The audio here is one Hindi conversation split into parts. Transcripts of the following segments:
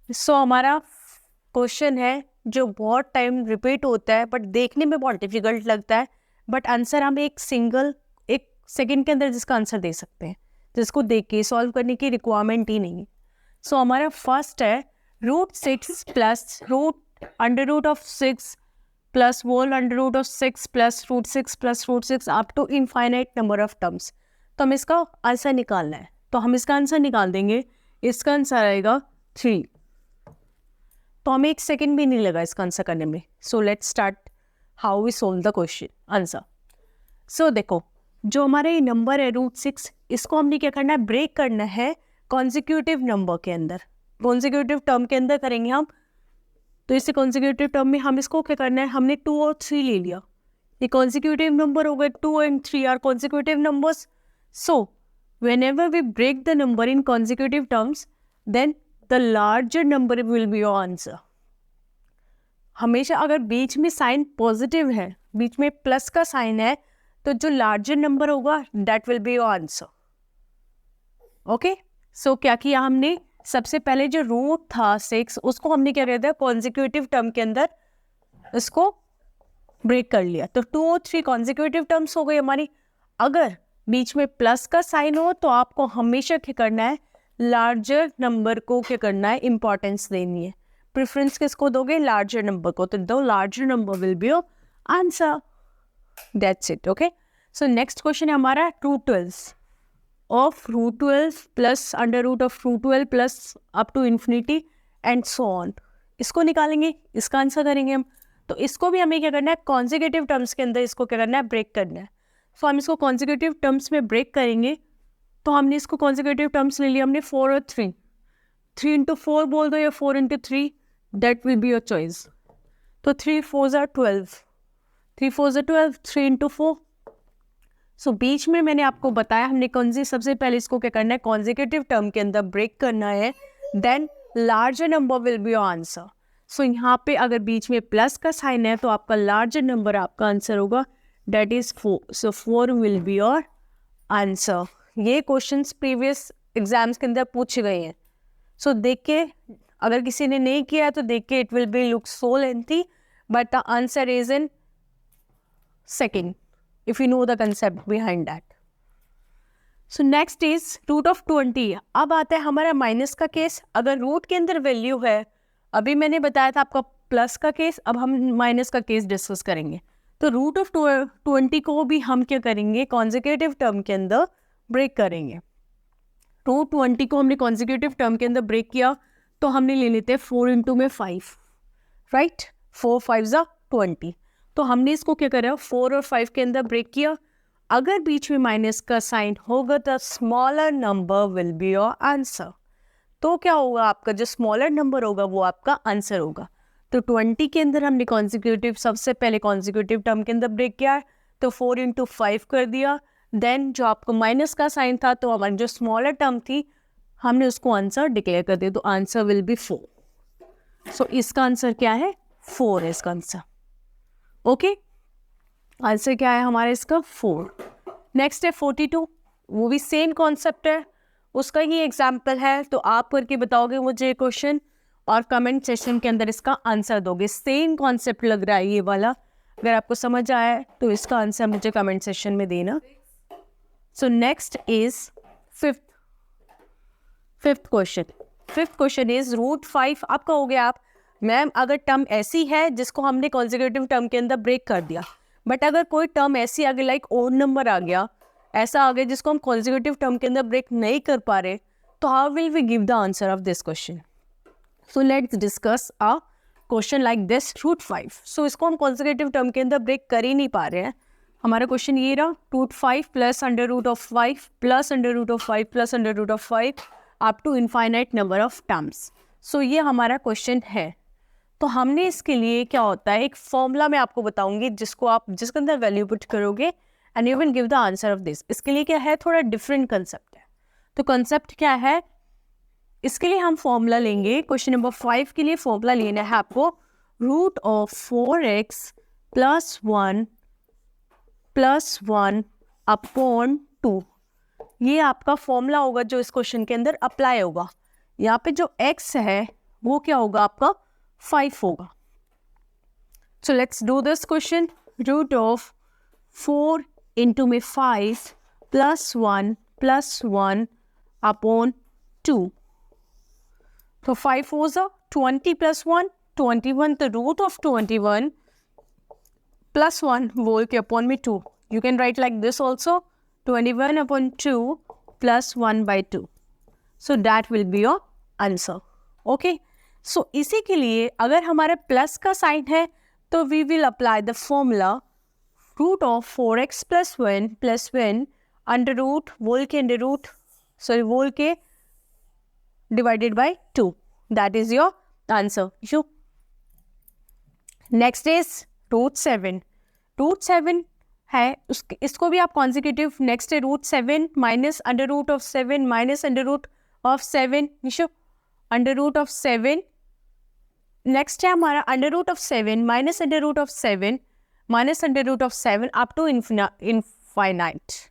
सो हमारा क्वेश्चन है जो बहुत टाइम रिपीट होता है बट देखने में बहुत डिफिकल्ट लगता है, बट आंसर हम एक सेकंड के अंदर जिसका आंसर दे सकते हैं, जिसको देख के सॉल्व करने की रिक्वायरमेंट ही नहीं है। सो हमारा फर्स्ट है √6 plus √6 plus whole √6 plus √6 plus √6 up to infinite number of terms. तो हमें इसका आंसर निकालना है, तो हम इसका आंसर निकाल देंगे। इसका आंसर आएगा 3। तो हमें एक सेकंड भी नहीं लगा इसका आंसर करने में। So let's start how we solve the question answer. So देखो, जो हमारा ये नंबर है √6, इसको हमने क्या करना है, ब्रेक करना है कॉन्जिक्यूटिव नंबर के अंदर, कॉन्जिक्यूटिव टर्म के अंदर करेंगे हम। तो इस कॉन्जिक्यूटिव टर्म में हम इसको क्या करना है, हमने 2 और 3 ले लिया, ये कॉन्जिक्यूटिव नंबर हो गए। 2 and 3 are consecutive numbers. So whenever we break the number in consecutive terms, then the larger number will be your answer. हमेशा अगर बीच में साइन पॉजिटिव है, बीच में प्लस का साइन है, तो जो लार्जर नंबर होगा that will be your answer. Okay, so क्या किया हमने, सबसे पहले जो रूट था 6 उसको हमने क्या कहता है कॉन्जिक्यूटिव टर्म के अंदर इसको ब्रेक कर लिया। तो 2 और 3 कॉन्जिक्यूटिव टर्म्स हो गई हमारी। अगर बीच में प्लस का साइन हो तो आपको हमेशा क्या करना है, लार्जर नंबर को क्या करना है, इंपॉर्टेंस देनी है। प्रेफरेंस किसको दोगे, लार्जर नंबर को। तो the larger number will be your answer. That's it. Okay, so next question है हमारा 2/12 of √12 plus √√12 plus up to infinity and so on. इसको निकालेंगे, इसका आंसर करेंगे हम। तो इसको भी हमें क्या करना है, कॉन्जिक्यूटिव टर्म्स के अंदर इसको क्या करना है, ब्रेक करना है। सो हम इसको कॉन्जिक्यूटिव टर्म्स में ब्रेक करेंगे। तो हमने इसको कॉन्जिक्यूटिव टर्म्स ले लिया हमने 4 और 3। 3 into 4 बोल दो या 4 into 3, that will be your choice. तो 3 4s are 12, 3 4s are 12, 3 into 4। सो बीच में मैंने आपको बताया हमने सबसे पहले इसको क्या करना है, कॉन्जिक्यूटिव टर्म के अंदर ब्रेक करना है, then larger number will be your answer. So यहाँ पे अगर बीच में प्लस का साइन है तो आपका लार्जर नंबर आपका आंसर होगा, that is 4। So 4 will be your answer. ये क्वेश्चंस प्रीवियस एग्जाम्स के अंदर पूछे गए हैं। सो देख के, अगर किसी ने नहीं किया तो देख के it will be look so lengthy, but the answer is in second if you know the concept behind that. So next is √20। अब आता है हमारा माइनस का केस। अगर रूट के अंदर वैल्यू है, अभी मैंने बताया था आपका प्लस का केस, अब हम माइनस का केस डिस्कस करेंगे। तो √20 को भी हम क्या करेंगे, कॉन्जिक्यूटिव टर्म के अंदर ब्रेक करेंगे। √20 को हमने कॉन्जिक्यूटिव टर्म के अंदर ब्रेक किया तो हमने ले लेते हैं 4 into में 5, राइट। 4 5s are 20। तो हमने इसको क्या करा, 4 और 5 के अंदर ब्रेक किया। अगर बीच में माइनस का साइन होगा तो smaller number will be your answer. तो क्या होगा, आपका जो स्मॉलर नंबर होगा वो आपका आंसर होगा। तो 20 के अंदर हमने कॉन्जिक्यूटिव, सबसे पहले कॉन्जिक्यूटिव टर्म के अंदर ब्रेक किया, तो 4 into 5 कर दिया। देन जो आपको माइनस का साइन था तो हमारी जो स्मॉलर टर्म थी हमने उसको आंसर डिक्लेयर कर दिया, तो आंसर विल बी 4। सो इसका आंसर क्या है, 4 है इसका आंसर। ओके, आंसर क्या है हमारा इसका, 4। नेक्स्ट है 42। वो भी सेम कॉन्सेप्ट है, उसका ही एग्जाम्पल है। तो आप करके बताओगे मुझे क्वेश्चन और कमेंट सेशन के अंदर इसका आंसर दोगे। सेम कॉन्सेप्ट लग रहा है ये वाला, अगर आपको समझ आया है तो इसका आंसर मुझे कमेंट सेशन में देना। So next is fifth question is √5। आप कहोगे आप मैम अगर टर्म ऐसी है जिसको हमने कॉन्जिक्यूटिव टर्म के अंदर ब्रेक कर दिया, बट अगर कोई टर्म ऐसी आ गई लाइक ओड नंबर आ गया, ऐसा आ गया जिसको हम कॉन्जिक्यूटिव टर्म के अंदर ब्रेक नहीं कर पा रहे, तो how will we give the answer of this question. So let's discuss a question like this √5। So इसको हम कॉन्जिक्यूटिव टर्म के अंदर ब्रेक कर ही नहीं पा रहे हैं। हमारा क्वेश्चन ये रहा, √5 plus √5 plus √5 plus √5 up to infinite number of terms. So ये हमारा क्वेश्चन है। तो हमने इसके लिए क्या होता है, एक फॉर्मूला मैं आपको बताऊंगी जिसको आप जिसके अंदर वैल्यू पुट करोगे and you will give the answer of this. इसके लिए क्या है, थोड़ा डिफरेंट कंसेप्ट है। तो कंसेप्ट क्या है, इसके लिए हम फॉर्मूला लेंगे। क्वेश्चन नंबर 5 के लिए फॉर्मूला लेना है आपको, √4x + 1 + 1/2। ये आपका फॉर्मूला होगा जो इस क्वेश्चन के अंदर अप्लाई होगा। यहाँ पे जो x है वो क्या होगा आपका 5 होगा. So let's do this question. Root of 4 into में 5 plus 1 upon 2. So 5 4s are 20 plus 1, 21. The root of 21 plus 1 whole के upon में 2. You can write like this also. 21 upon 2 plus 1 by 2. So that will be your answer. Okay. So इसी के लिए अगर हमारे प्लस का साइन है तो we will apply the formula root of 4x plus 1 under root whole के divided by 2. That is your answer. Next is root 7. Root 7 है इसको भी आप consecutive. Next है root 7 minus under root of 7 minus under root of 7. Under root of 7. Next है हमारा under root of 7 minus under root of 7 minus under root of 7 up to infinite.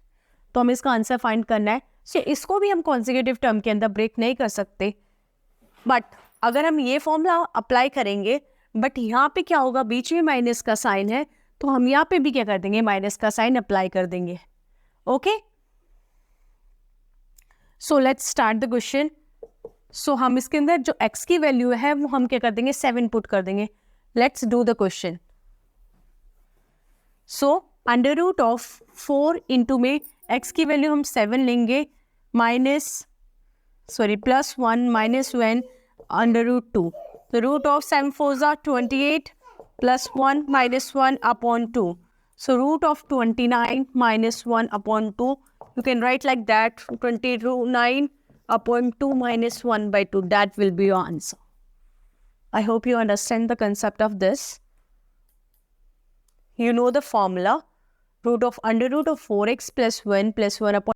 तो हमें इसका आंसर फाइंड करना है. So, इसको भी हम consecutive टर्म के अंदर ब्रेक नहीं कर सकते. बट अगर हम ये फॉर्मूला अप्लाई करेंगे, बट यहाँ पे क्या होगा, बीच में माइनस का साइन है, तो हम यहाँ पे भी क्या कर देंगे, माइनस का साइन अप्लाई कर देंगे. Okay. So let's start the question. So हम इसके अंदर जो x की वैल्यू है वो हम क्या कर देंगे, 7 पुट कर देंगे. Let's do the question. So under root of 4 into में x की वैल्यू हम 7 लेंगे plus 1 minus 1 under root 2. The root of 7 4s are 28 plus 1 minus 1 upon 2. So root of 29 minus 1 upon 2. You can write like that, 29 upon 2 minus 1 by 2. That will be your answer. I hope you understand the concept of this. You know the formula. Root of under root of 4x plus 1 upon